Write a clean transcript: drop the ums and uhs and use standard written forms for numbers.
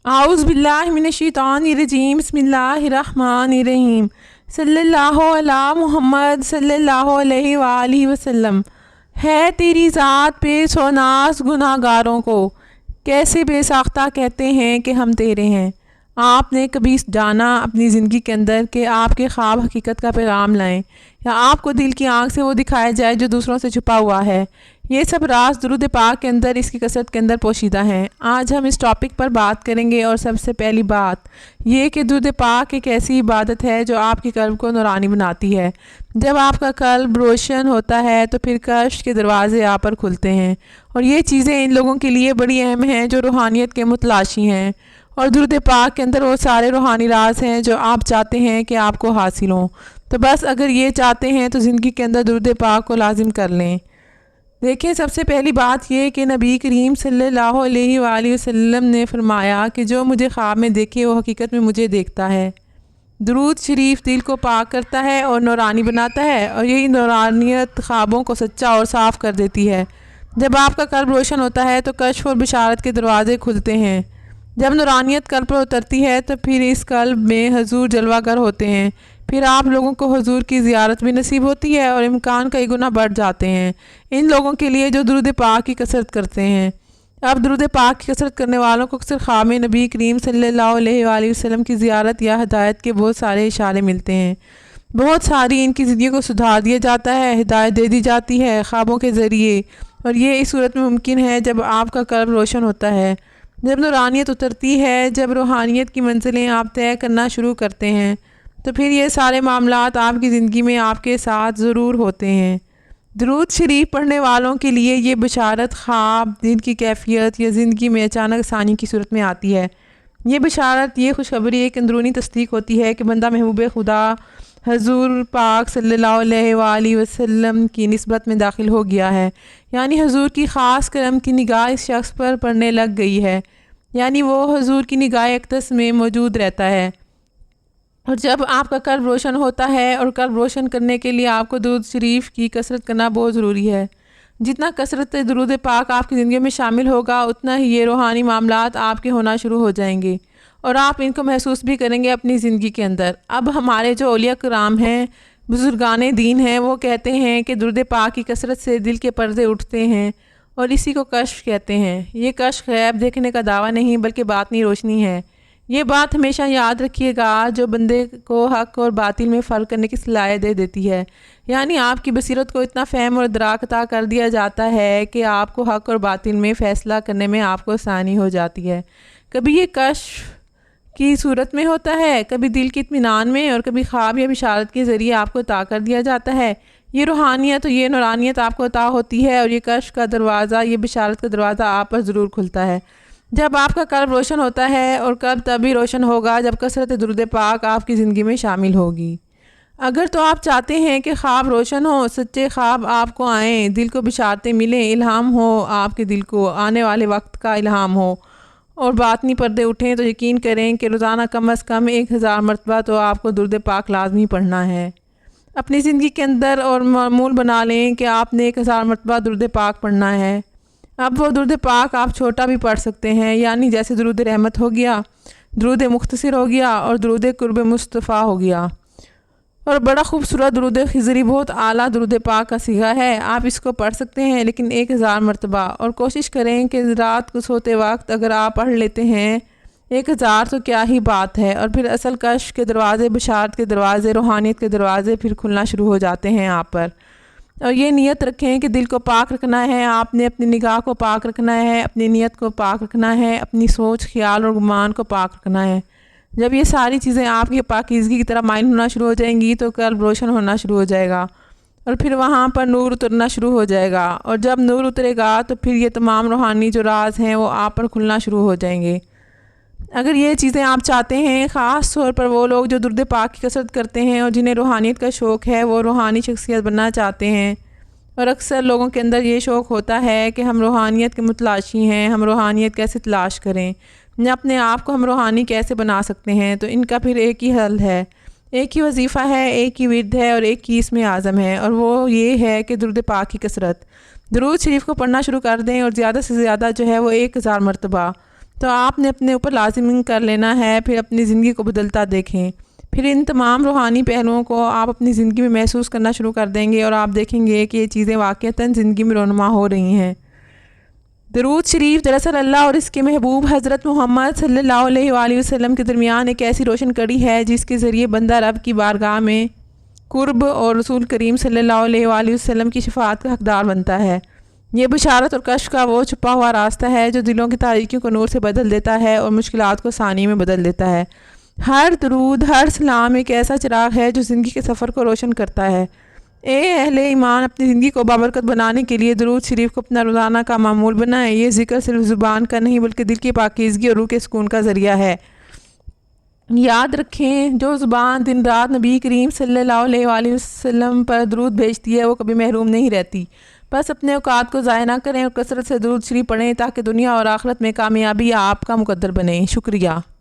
आउज़ बिल्लाहि मिनश्शैतानिर्रजीम बिस्मिल्लाहिर्रहमानिर्रहीम सल्लल्लाहु अला मुहम्मद सल्लल्लाहु अलैहि वालिहि वसल्लम। है तेरी ज़ात पे सोनास गुनाहगारों को, कैसे बेसाख्ता कहते हैं कि हम तेरे हैं। आपने कभी जाना अपनी ज़िंदगी के अंदर कि आपके ख्वाब हकीकत का पैगाम लाएं, या आपको दिल की आँख से वो दिखाया जाए जो दूसरों से छुपा हुआ है। ये सब राज दुरूद पाक के अंदर, इसकी कसरत के अंदर पोशीदा हैं। आज हम इस टॉपिक पर बात करेंगे। और सबसे पहली बात ये कि दुरूद पाक एक ऐसी इबादत है जो आपके कल्ब को नूरानी बनाती है। जब आपका कल्ब रोशन होता है तो फिर कश्फ के दरवाजे आप पर खुलते हैं। और ये चीज़ें इन लोगों के लिए बड़ी अहम हैं जो रूहानियत के मुतलाशी हैं। और दुरूद पाक के अंदर वो सारे रूहानी राज हैं जो आप चाहते हैं कि आपको हासिल हों। तो बस अगर ये चाहते हैं तो ज़िंदगी के अंदर दुरूद पाक को लाजिम कर लें। देखिए, सबसे पहली बात ये कि नबी करीम सल्लल्लाहु अलैहि वसल्लम ने फरमाया कि जो मुझे ख्वाब में देखे वो हकीकत में मुझे देखता है। दुरूद शरीफ दिल को पाक करता है और नूरानी बनाता है, और यही नूरानियत ख्वाबों को सच्चा और साफ़ कर देती है। जब आपका कल्ब रोशन होता है तो कश्फ और बिशारत के दरवाज़े खुलते हैं। जब नूरानियत कल्ब पर उतरती है तो फिर इस कल्ब में हजूर जलवागर होते हैं। फिर आप लोगों को हुजूर की ज़ियारत भी नसीब होती है और इम्कान कई गुना बढ़ जाते हैं इन लोगों के लिए जो दुरूद पाक की कसरत करते हैं। अब दुरूद पाक की कसरत करने वालों को अक्सर ख्वाब में नबी करीम सल्लल्लाहु अलैहि वसल्लम की ज़ियारत या हिदायत के बहुत सारे इशारे मिलते हैं। बहुत सारी इनकी ज़िंदगी को सुधार दिया जाता है, हिदायत दे दी जाती है ख्वाबों के ज़रिए। और ये इस सूरत में मुमकिन है जब आपका कल्ब रोशन होता है, जब नूरानियत उतरती है, जब रूहानियत की मंजिलें आप तय करना शुरू करते हैं, तो फिर ये सारे मामलात आपकी ज़िंदगी में आपके साथ ज़रूर होते हैं। दुरूद शरीफ पढ़ने वालों के लिए ये बशारत ख्वाब, दिन की कैफियत या ज़िंदगी में अचानक आसानी की सूरत में आती है। ये बशारत, ये खुशखबरी एक अंदरूनी तस्दीक होती है कि बंदा महबूब खुदा हजूर पाक सल्लल्लाहु अलैहि वसल्लम की निस्बत में दाखिल हो गया है। यानी हजूर की ख़ास करम की निगाह इस शख्स पर पड़ने लग गई है, यानी वो हजूर की निगाह अक़दस में मौजूद रहता है। और जब आपका कल्ब रोशन होता है, और कल्ब रोशन करने के लिए आपको दुरूद शरीफ की कसरत करना बहुत ज़रूरी है। जितना कसरत दुरूद पाक आपकी ज़िंदगी में शामिल होगा उतना ही ये रूहानी मामलात आपके होना शुरू हो जाएंगे, और आप इनको महसूस भी करेंगे अपनी ज़िंदगी के अंदर। अब हमारे जो औलिया कराम हैं, बुजुर्गान दीन हैं, वो कहते हैं कि दुरूद पाक की कसरत से दिल के पर्दे उठते हैं, और इसी को कश्फ कहते हैं। ये कश्फ गैब देखने का दावा नहीं बल्कि बातनी रोशनी है। ये बात हमेशा याद रखिएगा, जो बंदे को हक़ और बातिल में फ़र्क करने की सलाहियत दे देती है। यानी आपकी बसीरत को इतना फ़हम और इदराक अता कर दिया जाता है कि आपको हक़ और बातिल में फ़ैसला करने में आपको आसानी हो जाती है। कभी ये कश्फ की सूरत में होता है, कभी दिल के इत्मीनान में, और कभी ख्वाब या बिशारत के ज़रिए आपको अता कर दिया जाता है। ये रूहानियत और ये नूरानियत आपको अता होती है, और ये कश्फ का दरवाज़ा, ये बिशारत का दरवाज़ा आप पर ज़रूर खुलता है जब आपका कल्ब रोशन होता है। और कल्ब तभी रोशन होगा जब कसरत दुरूद पाक आपकी ज़िंदगी में शामिल होगी। अगर तो आप चाहते हैं कि ख्वाब रोशन हो, सच्चे ख्वाब आपको आएँ, दिल को बिशारतें मिलें, इल्हाम हो, आपके दिल को आने वाले वक्त का इल्हाम हो, और बातनी पर्दे उठें, तो यकीन करें कि रोज़ाना कम अज़ कम 1000 मरतबा तो आपको दुरूद पाक लाजमी पढ़ना है। अपनी ज़िंदगी के अंदर और मामूल बना लें कि आपने 1000 मरतबा दुरूद पाक पढ़ना है। अब वो दुरूद पाक आप छोटा भी पढ़ सकते हैं, यानी जैसे दुरूद रहमत हो गया, दुरूद मुख्तसर हो गया, और दुरूद कुर्ब मुस्तफ़ा हो गया। और बड़ा खूबसूरत दुरूद खिज़री बहुत आला दुरूद पाक का सीगा है, आप इसको पढ़ सकते हैं, लेकिन 1000 मरतबा। और कोशिश करें कि रात को सोते वक्त अगर आप पढ़ लेते हैं 1000 तो क्या ही बात है। और फिर असल कश्फ के दरवाज़े, बशारत के दरवाज़े, रूहानियत के दरवाज़े फिर खुलना शुरू हो जाते हैं आप पर। और ये नियत रखें कि दिल को पाक रखना है, आपने अपनी निगाह को पाक रखना है, अपनी नीयत को पाक रखना है, अपनी सोच, ख्याल और गुमान को पाक रखना है। जब ये सारी चीज़ें आपकी पाकीज़गी की तरह माइल होना शुरू हो जाएंगी तो कल्ब रोशन होना शुरू हो जाएगा, और फिर वहाँ पर नूर उतरना शुरू हो जाएगा। और जब नूर उतरेगा तो फिर ये तमाम रूहानी जो राज हैं वो आप पर खुलना शुरू हो जाएंगे। अगर ये चीज़ें आप चाहते हैं, ख़ास तौर पर वो लोग जो दुरूद पाक की कसरत करते हैं और जिन्हें रूहानियत का शौक़ है, वो रूहानी शख्सियत बनना चाहते हैं। और अक्सर लोगों के अंदर ये शौक़ होता है कि हम रूहानियत के मुतलाशी हैं, हम रूहानियत कैसे तलाश करें, या अपने आप को हम रूहानी कैसे बना सकते हैं। तो इनका फिर एक ही हल है, एक ही वजीफ़ा है, एक ही विर्द है, और एक ही इसमें आज़म है, और वो ये है कि दुरूद पाक की कसरत। दुरूद शरीफ को पढ़ना शुरू कर दें, और ज़्यादा से ज़्यादा जो है वो 1000 मरतबा। تو آپ نے اپنے اوپر لازم کر لینا ہے، پھر اپنی زندگی کو بدلتا دیکھیں۔ پھر ان تمام روحانی پہلوؤں کو آپ اپنی زندگی میں محسوس کرنا شروع کر دیں گے اور آپ دیکھیں گے کہ یہ چیزیں واقعتاً زندگی میں رونما ہو رہی ہیں۔ درود شریف دراصل اللہ اور اس کے محبوب حضرت محمد صلی اللہ علیہ وآلہ وسلم کے درمیان ایک ایسی روشن کڑی ہے جس کے ذریعے بندہ رب کی بارگاہ میں قرب اور رسول کریم صلی اللہ علیہ وآلہ وسلم کی شفاعت کا حقدار بنتا ہے۔ یہ بشارت اور کشف کا وہ چھپا ہوا راستہ ہے جو دلوں کی تاریکیوں کو نور سے بدل دیتا ہے اور مشکلات کو ثانی میں بدل دیتا ہے۔ ہر درود، ہر سلام ایک ایسا چراغ ہے جو زندگی کے سفر کو روشن کرتا ہے۔ اے اہل ایمان، اپنی زندگی کو بابرکت بنانے کے لیے درود شریف کو اپنا روزانہ کا معمول بنائیں۔ یہ ذکر صرف زبان کا نہیں بلکہ دل کی پاکیزگی اور روح کے سکون کا ذریعہ ہے۔ یاد رکھیں، جو زبان دن رات نبی کریم صلی اللہ علیہ وآلہ وسلم پر درود بھیجتی ہے وہ کبھی محروم نہیں رہتی۔ بس اپنے اوقات کو ضائع نہ کریں اور کثرت سے درود شریف پڑھیں تاکہ دنیا اور آخرت میں کامیابی آپ کا مقدر بنے۔ شکریہ۔